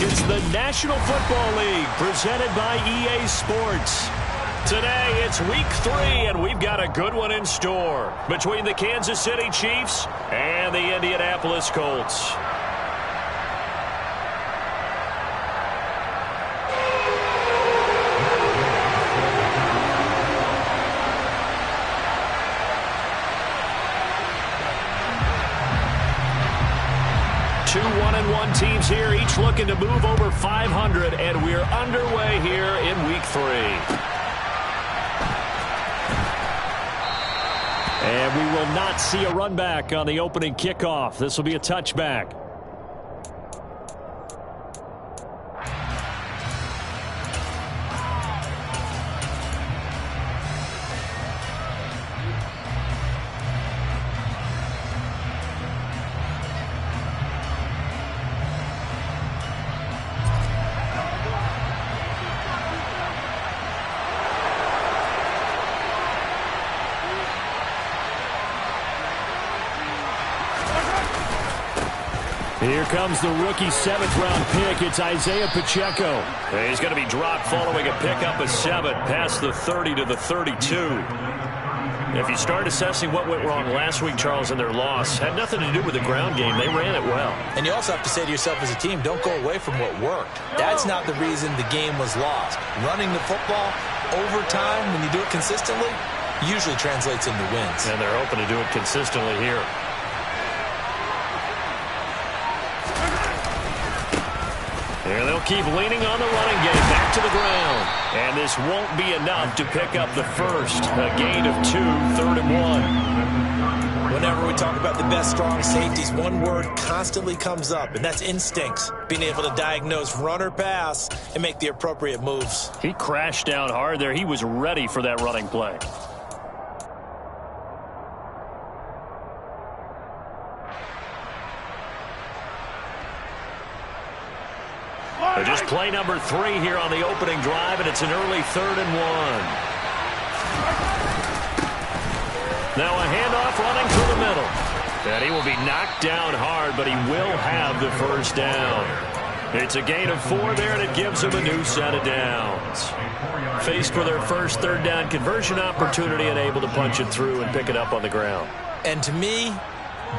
It's the National Football League presented by EA Sports. Today, it's week 3, and we've got a good one in store between the Kansas City Chiefs and the Indianapolis Colts. Two 1-1 teams here, each looking to move over 500, and we're underway here in week 3. And we will not see a run back on the opening kickoff. This will be a touchback. Here comes the rookie 7th-round pick. It's Isaiah Pacheco. He's going to be dropped following a pickup of 7 past the 30 to the 32. If you start assessing what went wrong last week, Charles, in their loss, had nothing to do with the ground game. They ran it well. And you also have to say to yourself as a team, don't go away from what worked. That's not the reason the game was lost. Running the football over time, when you do it consistently, usually translates into wins. And they're hoping to do it consistently here. Here they'll keep leaning on the running game. Back to the ground. And this won't be enough to pick up the first. A gain of 2, 3rd and 1. Whenever we talk about the best strong safeties, one word constantly comes up, and that's instincts. Being able to diagnose run or pass and make the appropriate moves. He crashed down hard there. He was ready for that running play. Just play number 3 here on the opening drive, and it's an early 3rd and 1. Now a handoff running through the middle. And he will be knocked down hard, but he will have the first down. It's a gain of 4 there, and it gives him a new set of downs. Faced with their first 3rd down conversion opportunity and able to punch it through and pick it up on the ground. And to me,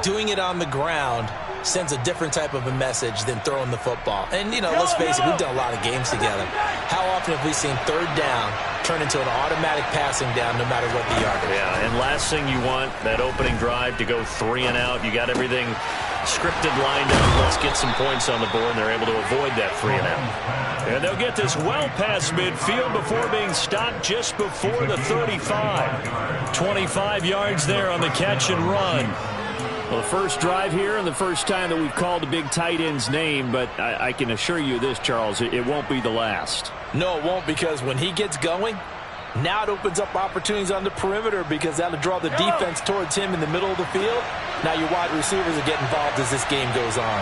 doing it on the ground sends a different type of a message than throwing the football. And, you know, let's face it, we've done a lot of games together. How often have we seen 3rd down turn into an automatic passing down no matter what the yardage? Yeah, and last thing you want, that opening drive to go 3 and out. You got everything scripted, lined up. Let's get some points on the board, and they're able to avoid that 3 and out. And they'll get this well past midfield before being stopped just before the 35. 25 yards there on the catch and run. Well, the first drive here and the first time that we've called a big tight end's name, but I can assure you this, Charles, it won't be the last. No, it won't, because when he gets going, now it opens up opportunities on the perimeter because that'll draw the defense towards him in the middle of the field. Now your wide receivers will get involved as this game goes on.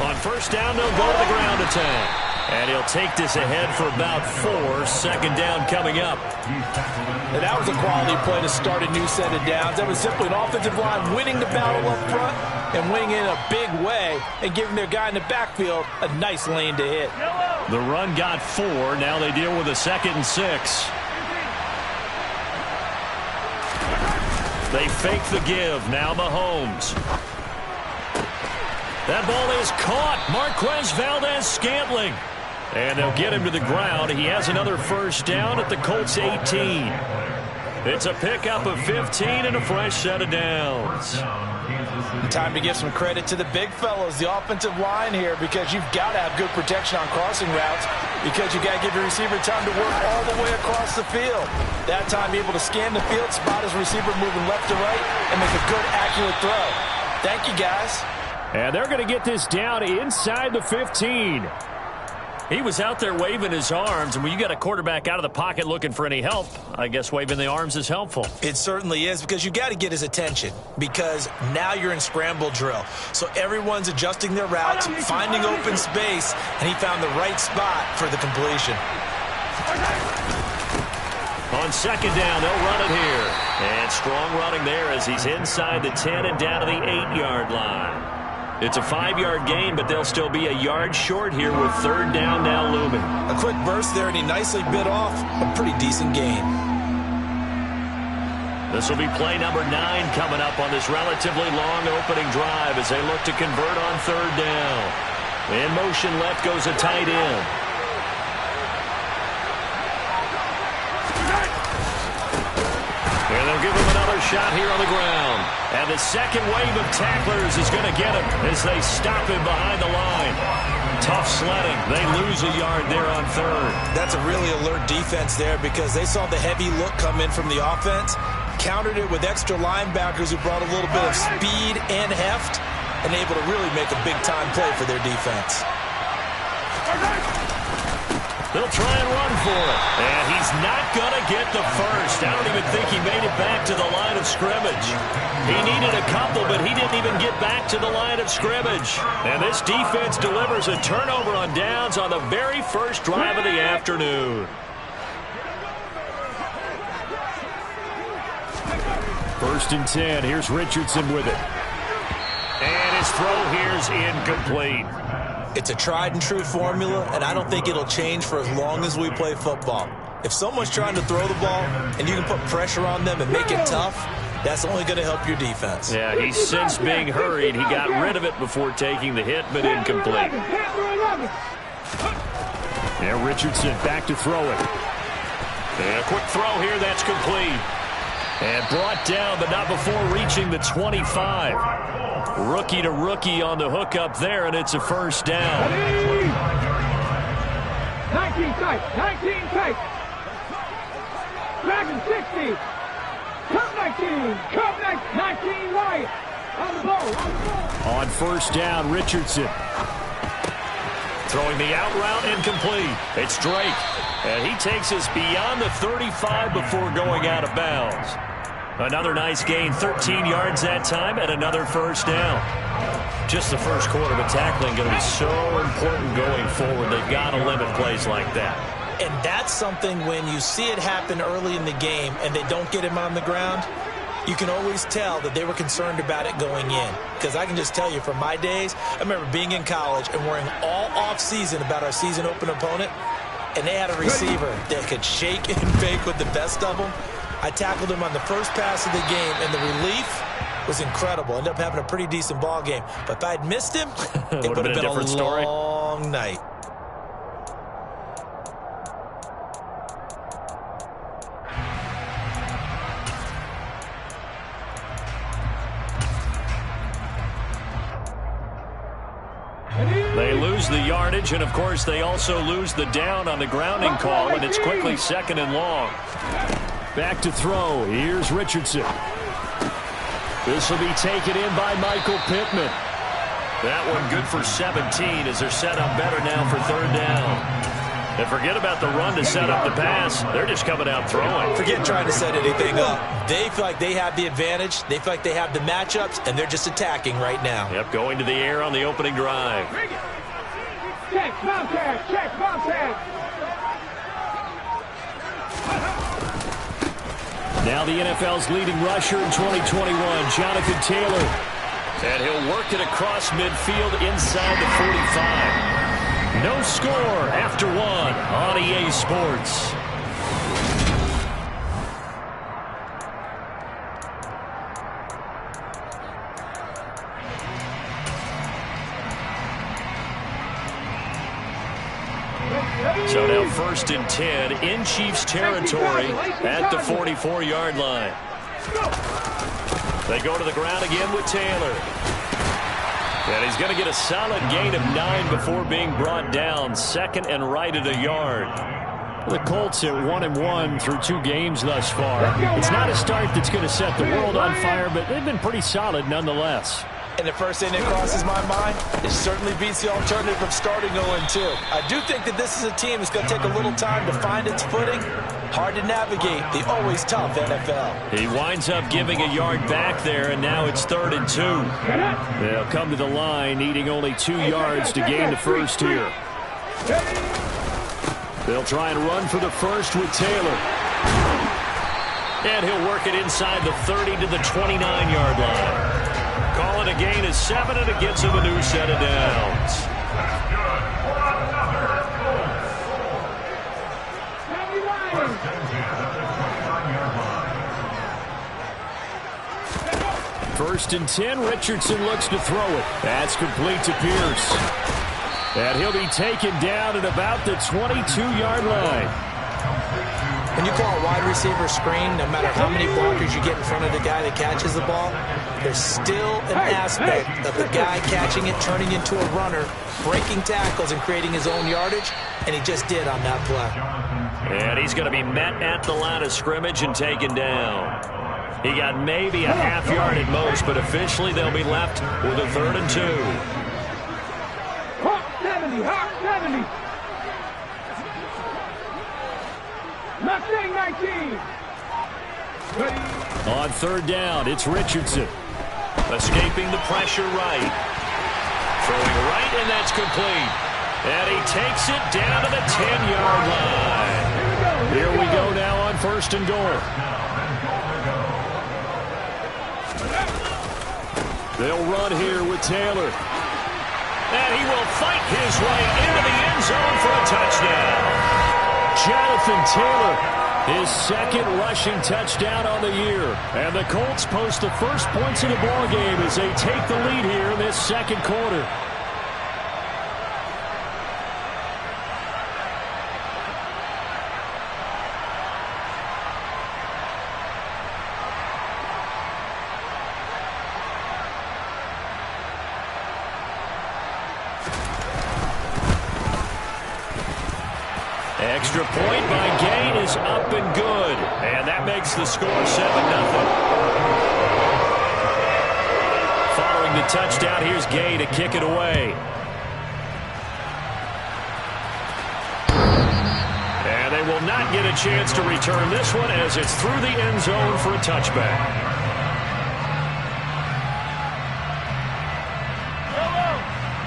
On first down, they'll go to the ground attack. And he'll take this ahead for about 4. 2nd down coming up. And that was a quality play to start a new set of downs. That was simply an offensive line winning the battle up front and winning in a big way and giving their guy in the backfield a nice lane to hit. The run got 4. Now they deal with a 2nd and 6. They fake the give. Now Mahomes. That ball is caught. Marquez Valdes-Scantling. And they'll get him to the ground. He has another first down at the Colts 18. It's a pickup of 15 and a fresh set of downs. Time to give some credit to the big fellows, the offensive line here, because you've got to have good protection on crossing routes because you got to give your receiver time to work all the way across the field. That time able to scan the field, spot his receiver moving left to right, and make a good, accurate throw. Thank you, guys. And they're going to get this down inside the 15. He was out there waving his arms, and when you got a quarterback out of the pocket looking for any help, I guess waving the arms is helpful. It certainly is, because you got to get his attention, because now you're in scramble drill. So everyone's adjusting their routes, finding open space, and he found the right spot for the completion. On 2nd down, they'll run it here. And strong running there as he's inside the 10 and down to the 8-yard line. It's a 5-yard gain, but they'll still be a yard short here with third down now looming. A quick burst there, and he nicely bit off a pretty decent gain. This will be play number 9 coming up on this relatively long opening drive as they look to convert on third down. In motion left goes a tight end. And they'll give him another shot here on the ground. And the second wave of tacklers is going to get him as they stop him behind the line. Tough sledding. They lose a yard there on third. That's a really alert defense there because they saw the heavy look come in from the offense, countered it with extra linebackers who brought a little bit of speed and heft, and able to really make a big-time play for their defense. They'll try and run for it. And he's not going to get the first. I don't even think he made it back to the line of scrimmage. He needed a couple, but he didn't even get back to the line of scrimmage. And this defense delivers a turnover on downs on the very first drive of the afternoon. First and 10. Here's Richardson with it. And his throw here's incomplete. It's a tried-and-true formula, and I don't think it'll change for as long as we play football. If someone's trying to throw the ball and you can put pressure on them and make it tough, that's only going to help your defense. Yeah, he's since being hurried. He got rid of it before taking the hit, but incomplete. Yeah, Richardson back to throw it. And a quick throw here, that's complete. And brought down, but not before reaching the 25. Rookie to rookie on the hook up there, and it's a first down. 19 tight, 19 tight. Dragon 60. Come 19, come 19 right. On the ball. On first down, Richardson. Throwing the out route, incomplete. It's Drake. And he takes us beyond the 35 before going out of bounds. Another nice gain, 13 yards that time, and another first down. Just the first quarter, but tackling going to be so important going forward. They've got to limit plays like that. And that's something when you see it happen early in the game and they don't get him on the ground, you can always tell that they were concerned about it going in. Because I can just tell you from my days, I remember being in college and worrying all off-season about our season open opponent, and they had a receiver that could shake and bake with the best of them. I tackled him on the first pass of the game, and the relief was incredible. Ended up having a pretty decent ball game. But if I had missed him, it would have been a different story. long night. They lose the yardage, and, of course, they also lose the down on the grounding call, and it's quickly second and long. Back to throw. Here's Richardson. This will be taken in by Michael Pittman. That one good for 17 as they're set up better now for third down. And forget about the run to set up the pass. They're just coming out throwing. Forget trying to set anything up. They feel like they have the advantage. They feel like they have the matchups, and they're just attacking right now. Yep, going to the air on the opening drive. Check, bounce head, check, bounce head. Now the NFL's leading rusher in 2021, Jonathan Taylor. And he'll work it across midfield inside the 45. No score after one on EA Sports. So now first and 10 in Chiefs territory at the 44-yard line. They go to the ground again with Taylor. And he's going to get a solid gain of 9 before being brought down. Second and right at a yard. The Colts at 1-1 through 2 games thus far. It's not a start that's going to set the world on fire, but they've been pretty solid nonetheless. And the first thing that crosses my mind, it certainly beats the alternative of starting 0-2. I do think that this is a team that's going to take a little time to find its footing. Hard to navigate the always tough NFL. He winds up giving a yard back there, and now it's 3rd and 2. They'll come to the line, needing only 2 yards to gain the first here. They'll try and run for the first with Taylor. And he'll work it inside the 30 to the 29-yard line. Call call it a gain of 7, and it gets him a new set of downs. First and 10, Richardson looks to throw it. That's complete to Pierce. And he'll be taken down at about the 22-yard line. When you call a wide receiver screen, no matter how many blockers you get in front of the guy that catches the ball, there's still an aspect of the guy catching it, turning into a runner, breaking tackles and creating his own yardage, and he just did on that play. And he's going to be met at the line of scrimmage and taken down. He got maybe a half yard at most, but officially they'll be left with a 3rd and 2. Hawk 70, Hawk 70. Mustang 19. On 3rd down, it's Richardson. Escaping the pressure right. Throwing right, and that's complete. And he takes it down to the 10-yard line. Here we go now on 1st and goal. They'll run here with Taylor. And he will fight his way into the end zone for a touchdown. Jonathan Taylor, his 2nd rushing touchdown on the year. And the Colts post the first points of the ball game as they take the lead here in this 2nd quarter. Extra point by Gain is up and good. And that makes the score 7-0. Following the touchdown, here's Gain to kick it away. And they will not get a chance to return this one as it's through the end zone for a touchback.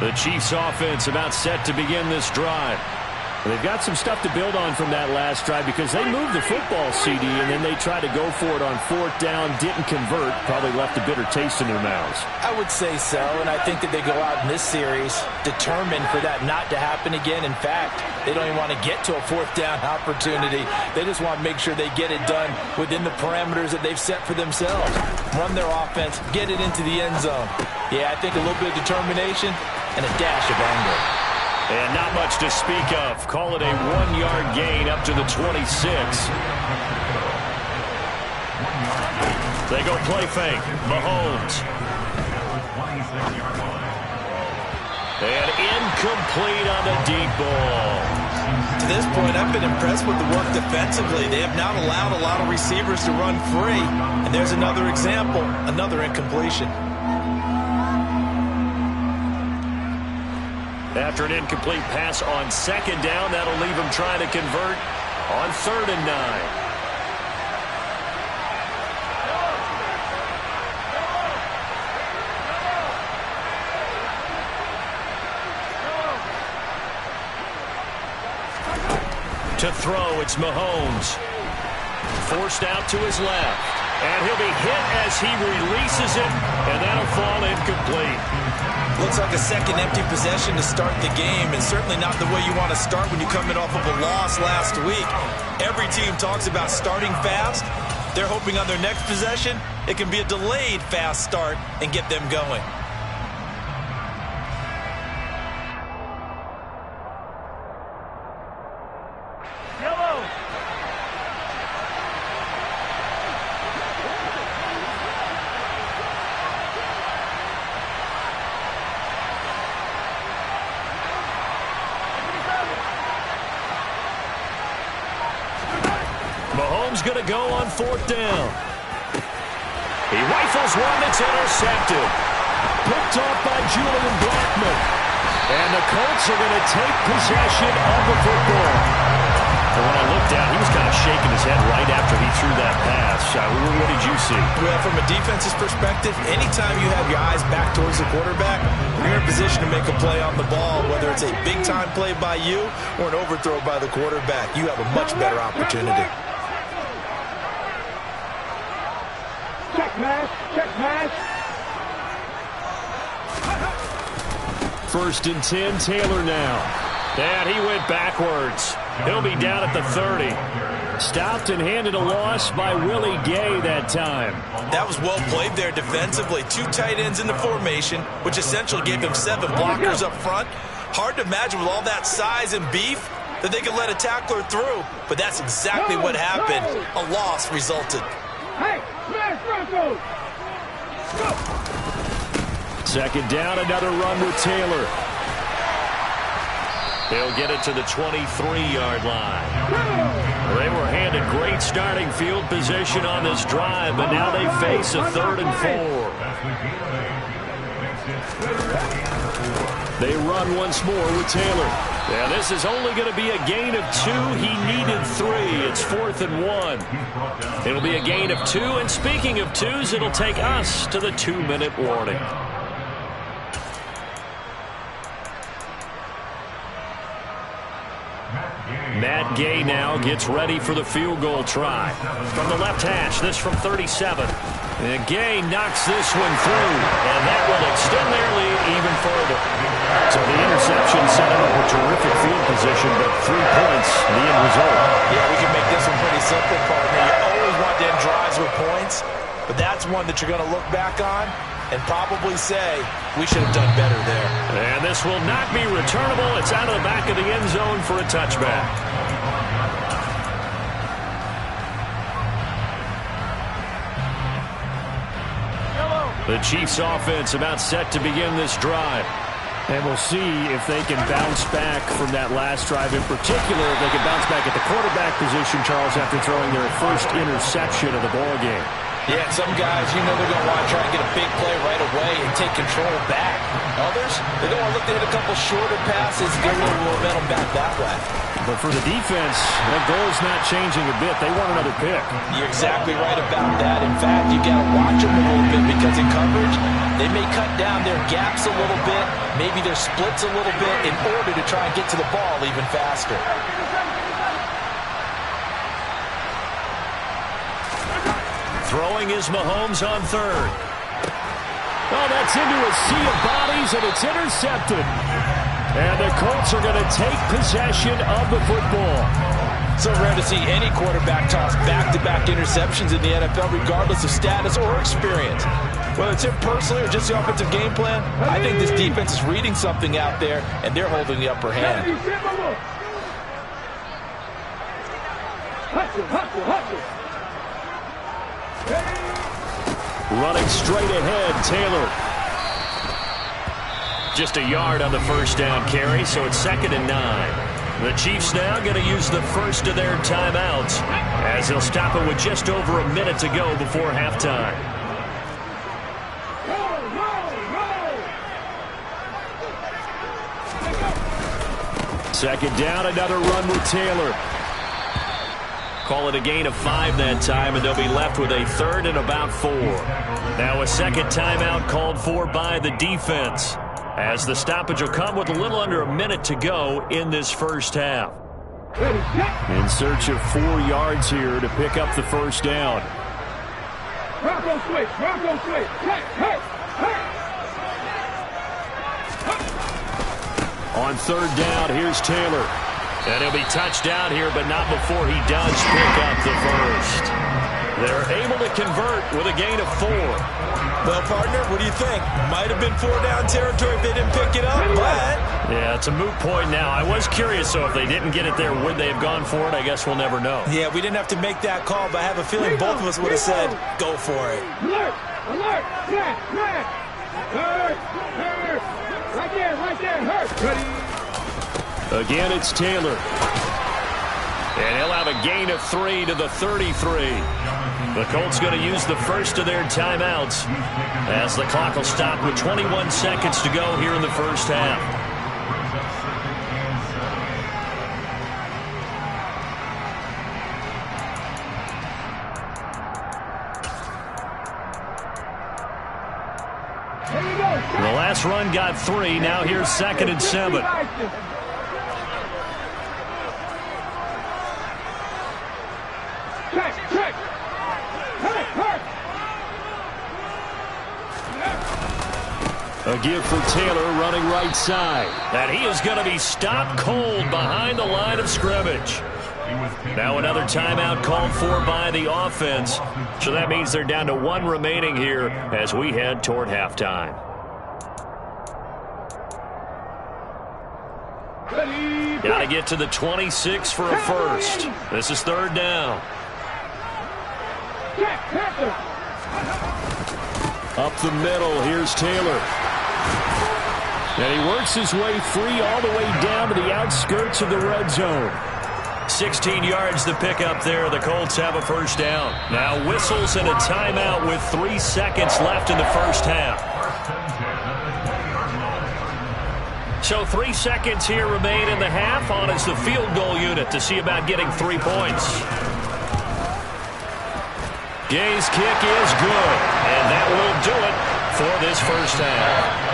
The Chiefs offense about set to begin this drive. They've got some stuff to build on from that last drive because they moved the football, CD, and then they tried to go for it on 4th down, didn't convert, probably left a bitter taste in their mouths. I would say so, and I think that they go out in this series determined for that not to happen again. In fact, they don't even want to get to a 4th down opportunity. They just want to make sure they get it done within the parameters that they've set for themselves. Run their offense, get it into the end zone. Yeah, I think a little bit of determination and a dash of anger. And not much to speak of. Call it a 1-yard gain up to the 26. They go play fake. Mahomes. And incomplete on the deep ball. To this point, I've been impressed with the work defensively. They have not allowed a lot of receivers to run free. And there's another example, another incompletion. After an incomplete pass on 2nd down, that'll leave him trying to convert on 3rd and 9. To throw, it's Mahomes. Forced out to his left. And he'll be hit as he releases it, and that'll fall incomplete. Looks like a second empty possession to start the game, and certainly not the way you want to start when you're coming off of a loss last week. Every team talks about starting fast. They're hoping on their next possession, it can be a delayed fast start and get them going. Mahomes going to go on 4th down. He rifles one that's intercepted. Picked off by Julian Blackmon. And the Colts are going to take possession of the football. And when I looked down, he was kind of shaking his head right after he threw that pass. What did you see? Well, from a defense's perspective, anytime you have your eyes back towards the quarterback, you're in a position to make a play on the ball, whether it's a big-time play by you or an overthrow by the quarterback. You have a much better opportunity. Check pass, check pass. First and 10, Taylor now. And he went backwards. He'll be down at the 30. Stopped and handed a loss by Willie Gay that time. That was well played there defensively. 2 tight ends in the formation, which essentially gave them 7 blockers up front. Hard to imagine with all that size and beef that they could let a tackler through. But that's exactly what happened. A loss resulted. Hey, smash Broncos! Go! Second down, another run with Taylor. He'll get it to the 23-yard line. They were handed great starting field position on this drive, but now they face a 3rd and 4. They run once more with Taylor. Yeah, this is only going to be a gain of 2. He needed 3. It's 4th and 1. It'll be a gain of 2, and speaking of 2s, it'll take us to the 2-minute warning. Matt Gay now gets ready for the field goal try. From the left hash, this from 37. And Gay knocks this one through, and that will extend their lead even further. So the interception set up a terrific field position, but 3 points, the end result. Yeah, we can make this one pretty simple, partner. You always want to end drives with points, but that's one that you're going to look back on and probably say, we should have done better there. And this will not be returnable. It's out of the back of the end zone for a touchback. The Chiefs offense about set to begin this drive. And we'll see if they can bounce back from that last drive. In particular, if they can bounce back at the quarterback position, Charles, after throwing their first interception of the ball game. Yeah, some guys, you know they're going to want to try to get a big play right away and take control back. Others, they're going to look to hit a couple shorter passes and get a little momentum back that way. But for the defense, that goal is not changing a bit. They want another pick. You're exactly right about that. In fact, you got to watch them a little bit because in coverage, they may cut down their gaps a little bit, maybe their splits a little bit in order to try and get to the ball even faster. Throwing is Mahomes on 3rd. Oh, that's into a sea of bodies, and it's intercepted. And the Colts are going to take possession of the football. So rare to see any quarterback toss back-to-back interceptions in the NFL, regardless of status or experience. Whether it's him personally or just the offensive game plan, I think this defense is reading something out there, and they're holding the upper hand. Running straight ahead, Taylor. Just a yard on the first down carry, so it's 2nd and 9. The Chiefs now going to use the first of their timeouts as they'll stop it with just over a minute to go before halftime. Second down, another run with Taylor. Call it a gain of 5 that time, and they'll be left with a 3rd and about 4. Now a second timeout called for by the defense, as the stoppage will come with a little under a minute to go in this first half. In search of 4 yards here to pick up the first down. Bronco switch, Bronco switch. Hey, hey, hey. On 3rd down, here's Taylor. And he'll be touched down here, but not before he does pick up the first. They're able to convert with a gain of 4. Well, partner, what do you think? Might have been 4-down territory if they didn't pick it up, but... Yeah, it's a moot point now. I was curious, so if they didn't get it there, would they have gone for it? I guess we'll never know. Yeah, we didn't have to make that call, but I have a feeling both of us would have said, go for it. Alert! Alert! Smash! Smash! Hurt! Hurt! Right there! Right there! Hurt! Ready? Again, it's Taylor. And he'll have a gain of 3 to the 33. The Colts going to use the first of their timeouts as the clock will stop with 21 seconds to go here in the first half. The last run got 3. Now here's 2nd and 7. A give for Taylor running right side. And he is going to be stopped cold behind the line of scrimmage. Now another timeout called for by the offense. So that means they're down to 1 remaining here as we head toward halftime. Got to get to the 26 for a first. This is 3rd down. Up the middle, here's Taylor. And he works his way free all the way down to the outskirts of the red zone. 16 yards to pick up there. The Colts have a first down. Now whistles and a timeout with 3 seconds left in the first half. So 3 seconds here remain in the half. On is the field goal unit to see about getting 3 points. Gay's kick is good, and that will do it for this first half.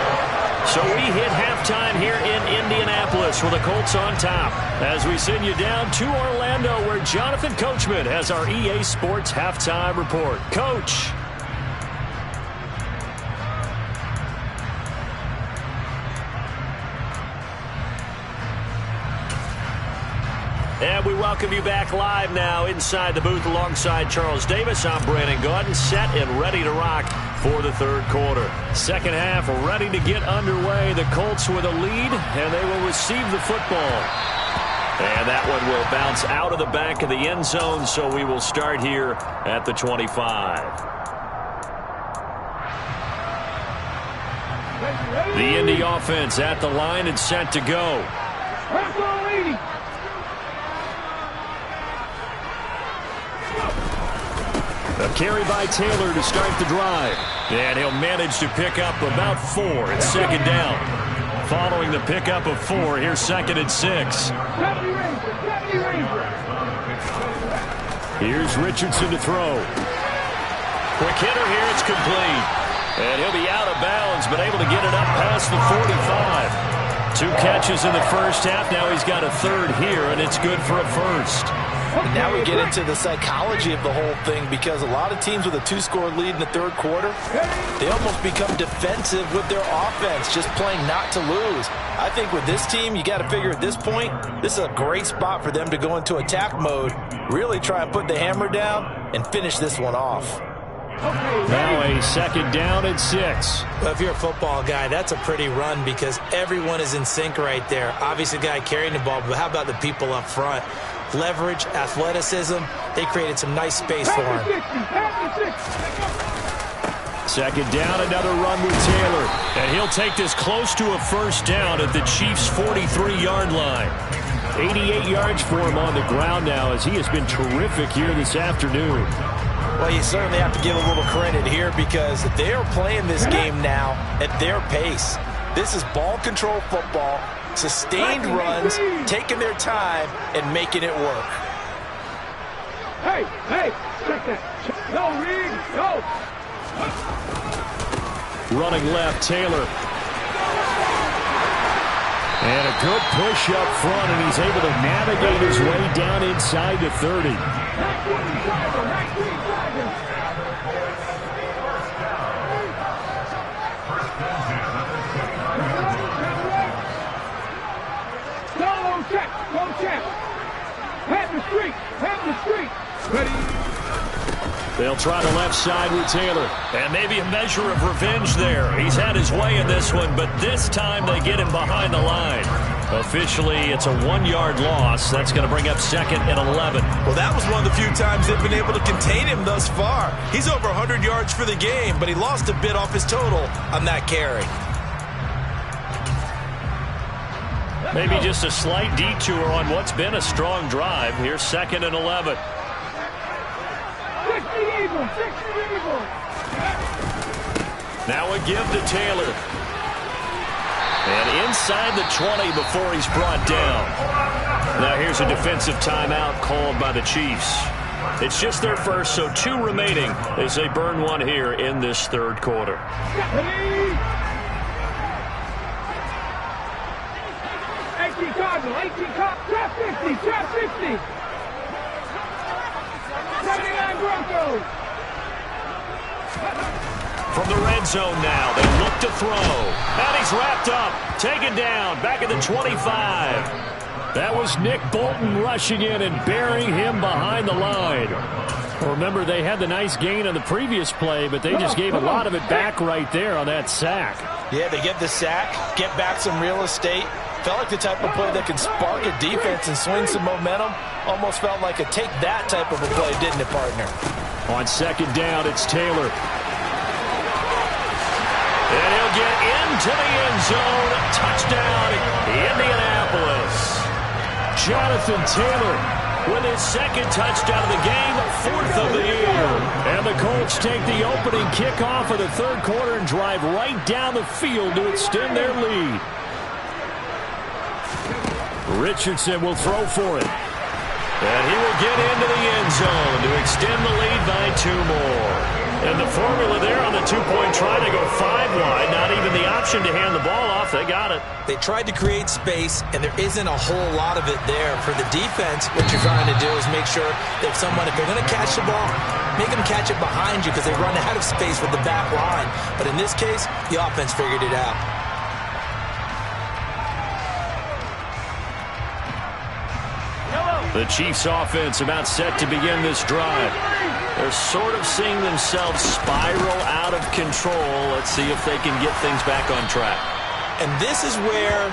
So we hit halftime here in Indianapolis with the Colts on top as we send you down to Orlando where Jonathan Coachman has our EA Sports halftime report. Coach. And we welcome you back live now inside the booth alongside Charles Davis. I'm Brandon Gaudin, set and ready to rock for the 3rd quarter. Second half ready to get underway. The Colts with a lead, and they will receive the football. And that one will bounce out of the back of the end zone, so we will start here at the 25. The Indy offense at the line and set to go. A carry by Taylor to start the drive. And he'll manage to pick up about 4. It's 2nd down. Following the pickup of 4, here's 2nd and 6. Here's Richardson to throw. Quick hitter here, it's complete. And he'll be out of bounds, but able to get it up past the 45. 2 catches in the first half. Now he's got a 3rd here, and it's good for a first. And now we get into the psychology of the whole thing because a lot of teams with a 2-score lead in the 3rd quarter, they almost become defensive with their offense, just playing not to lose. I think with this team, you got to figure at this point, this is a great spot for them to go into attack mode, really try and put the hammer down and finish this one off. Now a 2nd down and 6. Well, if you're a football guy, that's a pretty run because everyone is in sync right there. Obviously, the guy carrying the ball, but how about the people up front? Leverage, athleticism, they created some nice space for him. 2nd down, another run with Taylor. And he'll take this close to a first down at the Chiefs' 43-yard line. 88 yards for him on the ground now as he has been terrific here this afternoon. Well, you certainly have to give a little credit here because they are playing this game now at their pace. This is ball control football, sustained runs, taking their time, and making it work. Hey, check that. No, Reed, no. Running left, Taylor. And a good push up front, and he's able to navigate his way down inside the 30. They'll try the left side with Taylor. And maybe a measure of revenge there. He's had his way in this one, but this time they get him behind the line. Officially, it's a 1-yard loss. That's going to bring up 2nd and 11. Well, that was one of the few times they've been able to contain him thus far. He's over 100 yards for the game, but he lost a bit off his total on that carry. Maybe just a slight detour on what's been a strong drive. Here's 2nd and 11. Now a give to Taylor. And inside the 20 before he's brought down. Now here's a defensive timeout called by the Chiefs. It's just their first, so 2 remaining as they burn one here in this 3rd quarter. 18 trap 50. 79 Broncos. From the red zone now, they look to throw. And he's wrapped up, taken down, back at the 25. That was Nick Bolton rushing in and burying him behind the line. Remember, they had the nice gain on the previous play, but they just gave a lot of it back right there on that sack. Yeah, they get the sack, get back some real estate. Felt like the type of play that can spark a defense and swing some momentum. Almost felt like a take that type of a play, didn't it, partner? On second down, it's Taylor. And he'll get into the end zone. Touchdown, Indianapolis. Jonathan Taylor with his second touchdown of the game, 4th of the year. And the Colts take the opening kickoff of the third quarter and drive right down the field to extend their lead. Richardson will throw for it. And he will get into the end zone to extend the lead by 2 more. And the formula there on the 2-point try to go 5 wide. Not even the option to hand the ball off. They got it. They tried to create space, and there isn't a whole lot of it there. For the defense, what you're trying to do is make sure that if they're going to catch the ball, make them catch it behind you because they run out of space with the back line. But in this case, the offense figured it out. The Chiefs offense about set to begin this drive. They're sort of seeing themselves spiral out of control. Let's see if they can get things back on track. And this is where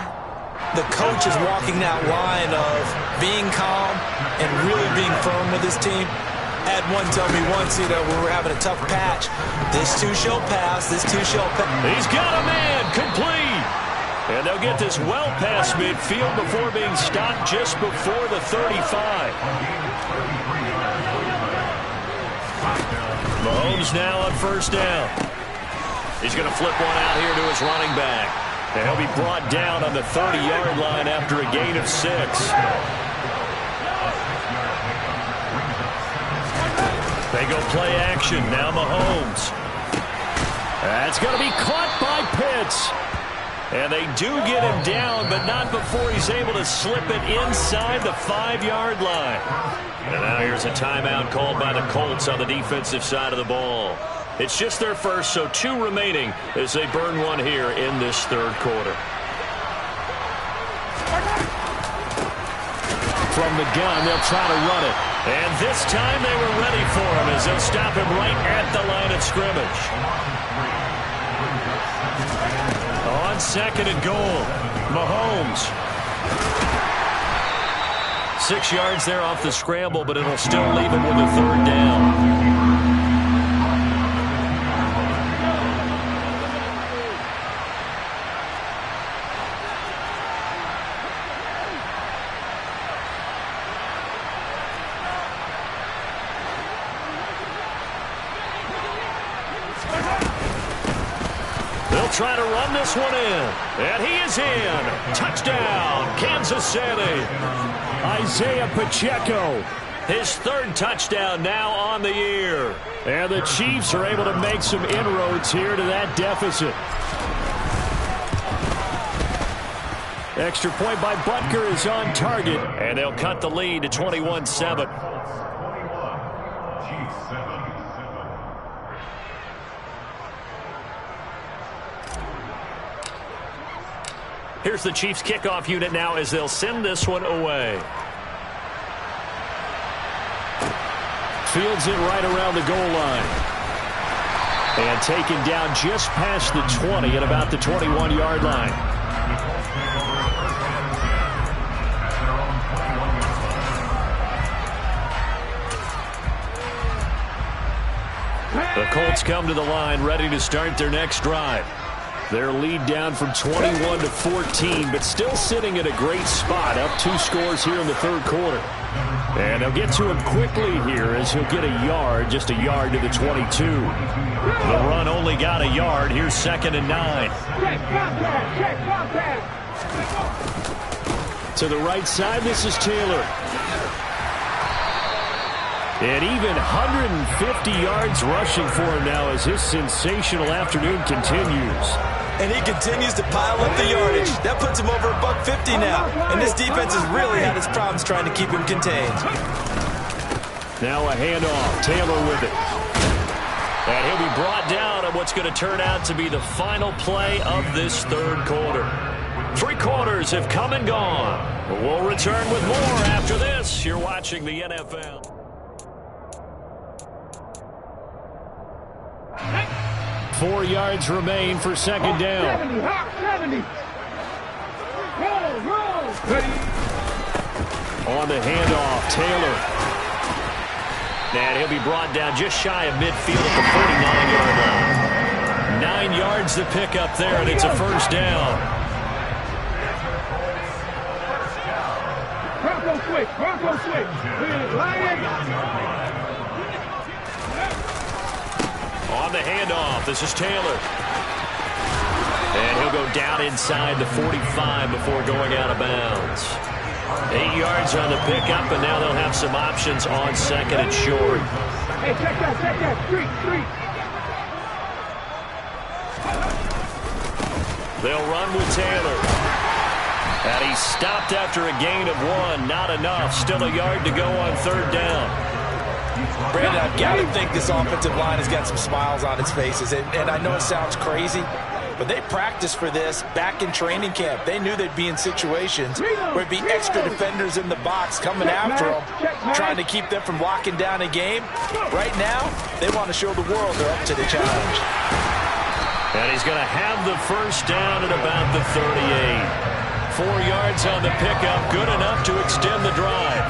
the coach is walking that line of being calm and really being firm with his team. I had one tell me once, when we were having a tough patch, this too shall pass, this too shall pass. He's got a man, complete. And they'll get this well past midfield before being stopped just before the 35. Mahomes now on first down. He's going to flip one out here to his running back. And he'll be brought down on the 30-yard line after a gain of 6. They go play action. Now Mahomes. That's going to be caught by Pitts. And they do get him down, but not before he's able to slip it inside the 5-yard line. And now here's a timeout called by the Colts on the defensive side of the ball. It's just their first, so 2 remaining as they burn one here in this third quarter. From the gun, they'll try to run it. And this time they were ready for him as they'll stop him right at the line of scrimmage. On second and goal, Mahomes. 6 yards there off the scramble, but it'll still leave him with a third down. Try to run this one in. And he is in. Touchdown, Kansas City. Isaiah Pacheco. His 3rd touchdown now on the year. And the Chiefs are able to make some inroads here to that deficit. Extra point by Butker is on target. And they'll cut the lead to 21-7. Here's the Chiefs kickoff unit now as they'll send this one away. Fields it right around the goal line. And taken down just past the 20 at about the 21-yard line. The Colts come to the line ready to start their next drive. Their lead down from 21 to 14, but still sitting at a great spot, up 2 scores here in the third quarter. And they'll get to him quickly here as he'll get a yard, just a yard to the 22. The run only got a yard. Here's 2nd and 9. To the right side, this is Taylor. And even 150 yards rushing for him now as his sensational afternoon continues. And he continues to pile up the yardage. That puts him over $150 now. And this defense has really had its problems trying to keep him contained. Now a handoff. Taylor with it. And he'll be brought down on what's going to turn out to be the final play of this third quarter. 3 quarters have come and gone. We'll return with more after this. You're watching the NFL. Hey. 4 yards remain for second down. 70, hot 70. Roll. Ready. On the handoff, Taylor. And he'll be brought down just shy of midfield at the 49-yard line. 9 yards to pick up there, and it's a first down. Bronco switch. On the handoff, this is Taylor. And he'll go down inside the 45 before going out of bounds. 8 yards on the pickup, and now they'll have some options on second and short. Hey, check that. Street. They'll run with Taylor. And he's stopped after a gain of 1. Not enough. Still a yard to go on third down. Brandon, I've got to think this offensive line has got some smiles on its faces. And I know it sounds crazy, but they practiced for this back in training camp. They knew they'd be in situations where it'd be extra defenders in the box coming after them, trying to keep them from locking down a game. Right now, they want to show the world they're up to the challenge. And he's going to have the first down at about the 38. 4 yards on the pickup, good enough to extend the drive.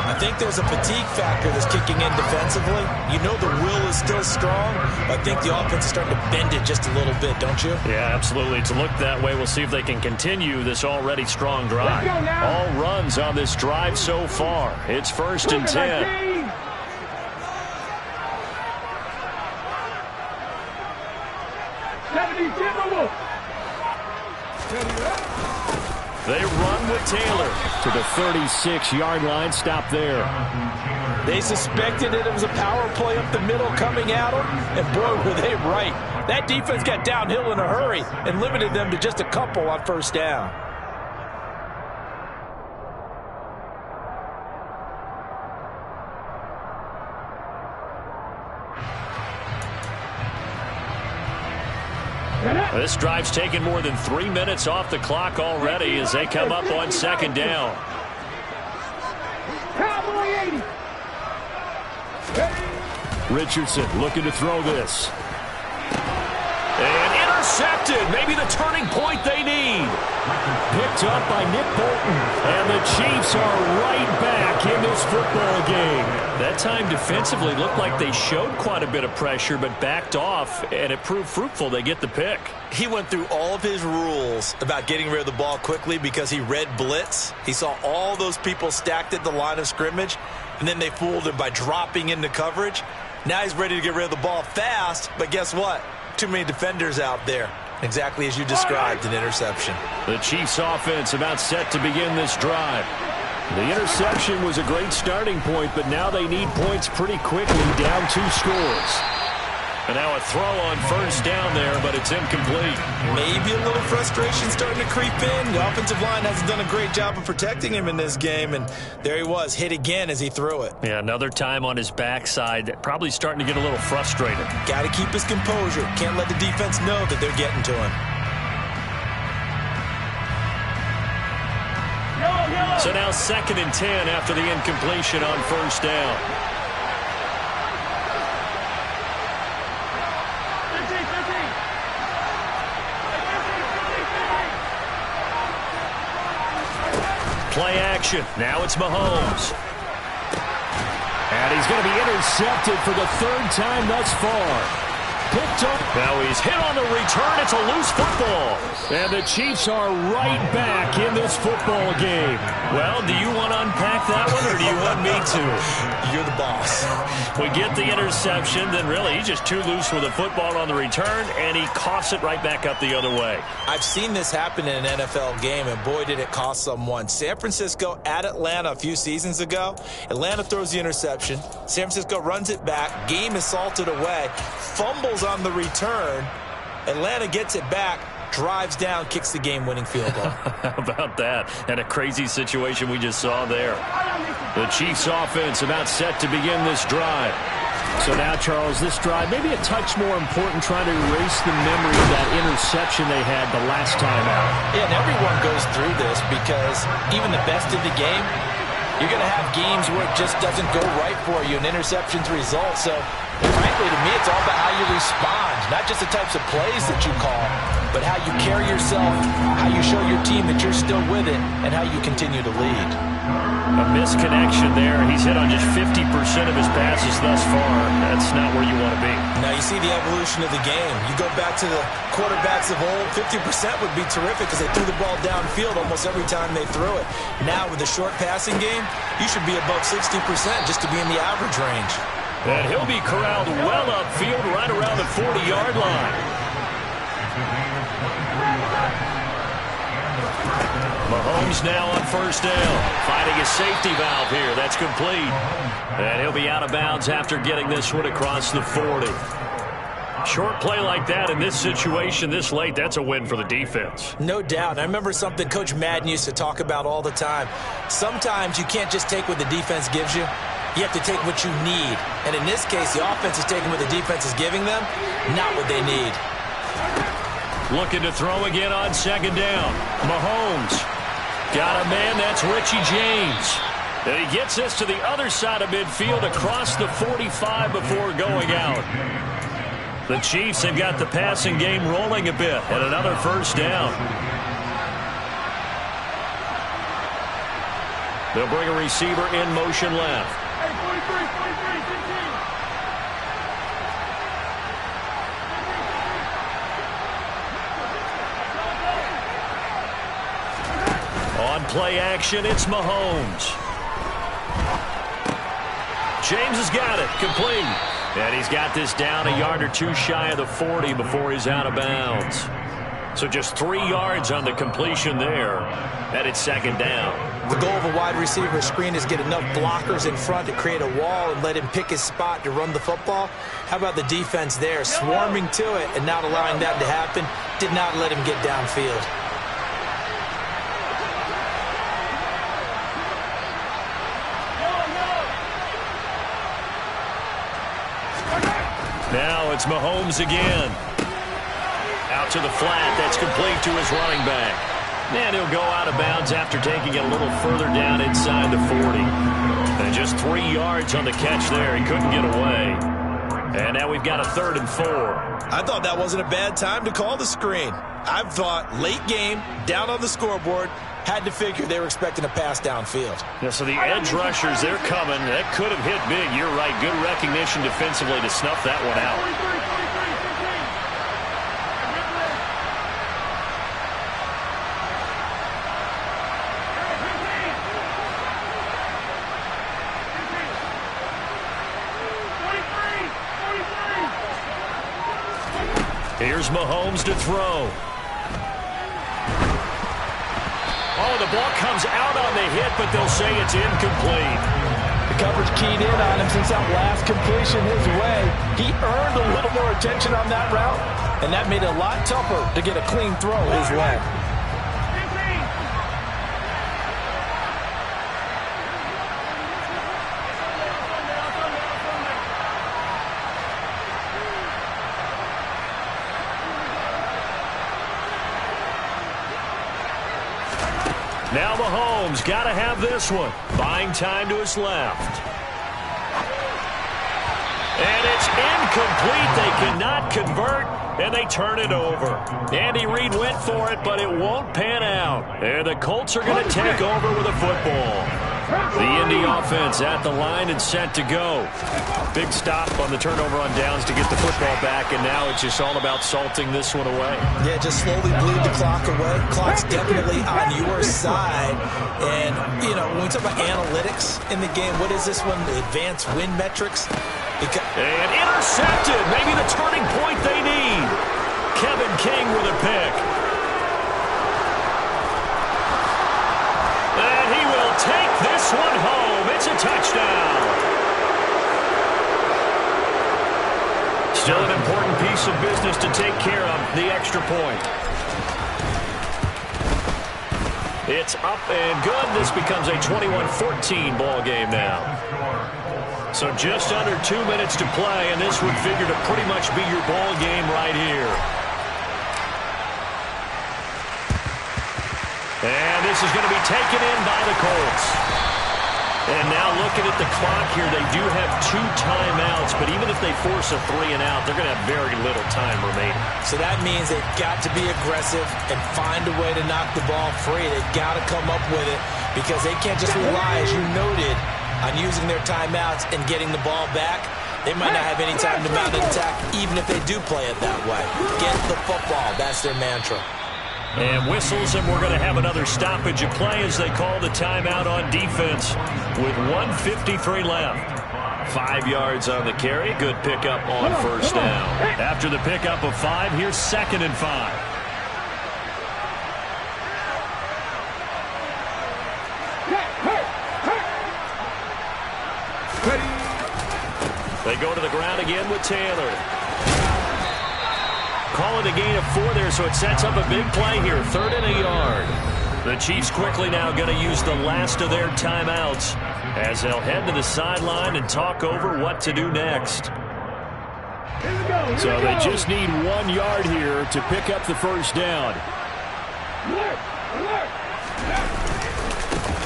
I think there's a fatigue factor that's kicking in defensively. You know the will is still strong, but I think the offense is starting to bend it just a little bit, don't you? Yeah, absolutely. It's looked that way. We'll see if they can continue this already strong drive. All runs on this drive so far. It's 1st and 10. They run with Taylor to the 36-yard line. Stop there. They suspected that it was a power play up the middle coming at them, and boy, were they right. That defense got downhill in a hurry and limited them to just a couple on first down. This drive's taken more than 3 minutes off the clock already as they come up on second down. Richardson looking to throw this. And intercepted. Maybe the turning point they need. Picked up by Nick Bolton. And the Chiefs are right back in this football game. That time defensively looked like they showed quite a bit of pressure but backed off, and it proved fruitful. They get the pick. He went through all of his rules about getting rid of the ball quickly because he read blitz. He saw all those people stacked at the line of scrimmage, and then they fooled him by dropping into coverage. Now he's ready to get rid of the ball fast, but guess what? Too many defenders out there. Exactly as you described, an interception. The Chiefs offense about set to begin this drive. The interception was a great starting point, but now they need points pretty quickly, down 2 scores. And now a throw on first down there, but it's incomplete. Maybe a little frustration starting to creep in. The offensive line hasn't done a great job of protecting him in this game, and there he was, hit again as he threw it. Yeah, another time on his backside, probably starting to get a little frustrated. Got to keep his composure. Can't let the defense know that they're getting to him. So now 2nd and 10 after the incompletion on first down. Play action. Now it's Mahomes. And he's going to be intercepted for the 3rd time thus far. Picked up. Now he's hit on the return. It's a loose football. And the Chiefs are right back in this football game. Well, do you want to unpack that one, or do you want me to? You're the boss. We get the interception, then really he's just too loose with the football on the return, and he coughs it right back up the other way. I've seen this happen in an NFL game, and boy, did it cost someone. San Francisco at Atlanta a few seasons ago. Atlanta throws the interception. San Francisco runs it back. Game is salted away. Fumbles on the return. Atlanta gets it back. Drives down, kicks the game-winning field goal. How about that? And a crazy situation we just saw there. The Chiefs offense about set to begin this drive. So now, Charles, this drive maybe a touch more important, trying to erase the memory of that interception they had the last time out. Yeah, and everyone goes through this because even the best of the game, you're going to have games where it just doesn't go right for you, and interceptions result. So, frankly, to me, it's all about how you respond, not just the types of plays that you call, but how you carry yourself, how you show your team that you're still with it, and how you continue to lead. A misconnection there. He's hit on just 50% of his passes thus far. That's not where you want to be. Now you see the evolution of the game. You go back to the quarterbacks of old, 50% would be terrific because they threw the ball downfield almost every time they threw it. Now with the short passing game, you should be above 60% just to be in the average range. And he'll be corralled well upfield right around the 40-yard line. Mahomes now on first down, finding his safety valve here. That's complete. And he'll be out of bounds after getting this one across the 40. Short play like that in this situation this late, that's a win for the defense. No doubt. I remember something Coach Madden used to talk about all the time. Sometimes you can't just take what the defense gives you. You have to take what you need. And in this case, the offense is taking what the defense is giving them, not what they need. Looking to throw again on second down. Mahomes. Got a man, that's Richie James. And he gets this to the other side of midfield across the 45 before going out. The Chiefs have got the passing game rolling a bit, and another first down. They'll bring a receiver in motion left. On play action, it's Mahomes. James has got it, complete. And he's got this down a yard or two shy of the 40 before he's out of bounds. So just 3 yards on the completion there. And it's second down. The goal of a wide receiver screen is get enough blockers in front to create a wall and let him pick his spot to run the football. How about the defense there, swarming to it and not allowing that to happen? Did not let him get downfield. Now it's Mahomes again. Out to the flat. That's complete to his running back. And he'll go out of bounds after taking it a little further down inside the 40. And just 3 yards on the catch there. He couldn't get away. And now we've got a 3rd and 4. I thought that wasn't a bad time to call the screen. I thought late game, down on the scoreboard, had to figure they were expecting a pass downfield. Yeah, so the edge rushers, they're coming. That could have hit big. You're right. Good recognition defensively to snuff that one out. Here's Mahomes to throw. Oh, the ball comes out on the hit, but they'll say it's incomplete. The coverage keyed in on him since that last completion his way. He earned a little more attention on that route, and that made it a lot tougher to get a clean throw his way. Now Mahomes got to have this one. Buying time to his left. And it's incomplete. They cannot convert, and they turn it over. Andy Reid went for it, but it won't pan out. And the Colts are going to take over with a football. The Indy offense at the line and set to go. Big stop on the turnover on downs to get the football back, and now it's just all about salting this one away. Yeah, just slowly bleed the clock away. Clock's definitely on your side. And, you know, when we talk about analytics in the game, what is this one? The advanced win metrics? And intercepted. Maybe the turning point they need. Kevin King with a pick. And he will take this one home. It's a touchdown. Still an important piece of business to take care of, the extra point. It's up and good. This becomes a 21-14 ball game now. So just under 2 minutes to play, and this would figure to pretty much be your ball game right here. And this is going to be taken in by the Colts. And now looking at the clock here, they do have 2 timeouts, but even if they force a 3-and-out, they're going to have very little time remaining. So that means they've got to be aggressive and find a way to knock the ball free. They've got to come up with it because they can't just rely, as you noted, on using their timeouts and getting the ball back. They might not have any time to mount an attack, even if they do play it that way. Get the football. That's their mantra. And whistles, and we're going to have another stoppage of play as they call the timeout on defense with 1:53 left. 5 yards on the carry. Good pickup on first down. After the pickup of 5, here's 2nd and 5. They go to the ground again with Taylor. Call it a gain of 4 there, so it sets up a big play here. 3rd and a yard. The Chiefs quickly now going to use the last of their timeouts as they'll head to the sideline and talk over what to do next. So they just need 1 yard here to pick up the first down.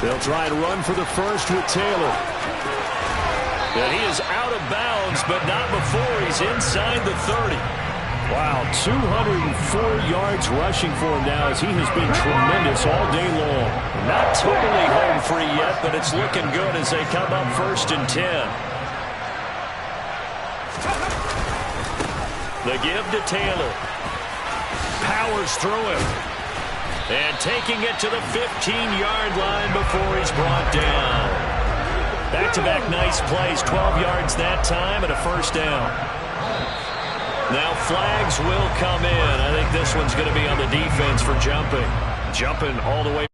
They'll try and run for the first with Taylor. And he is out of bounds, but not before he's inside the 30. Wow, 204 yards rushing for him now as he has been tremendous all day long. Not totally home free yet, but it's looking good as they come up 1st and 10. The give to Taylor. Powers through him. And taking it to the 15-yard line before he's brought down. Back-to-back nice plays, 12 yards that time and a first down. Now flags will come in. I think this one's going to be on the defense for jumping. Jumping all the way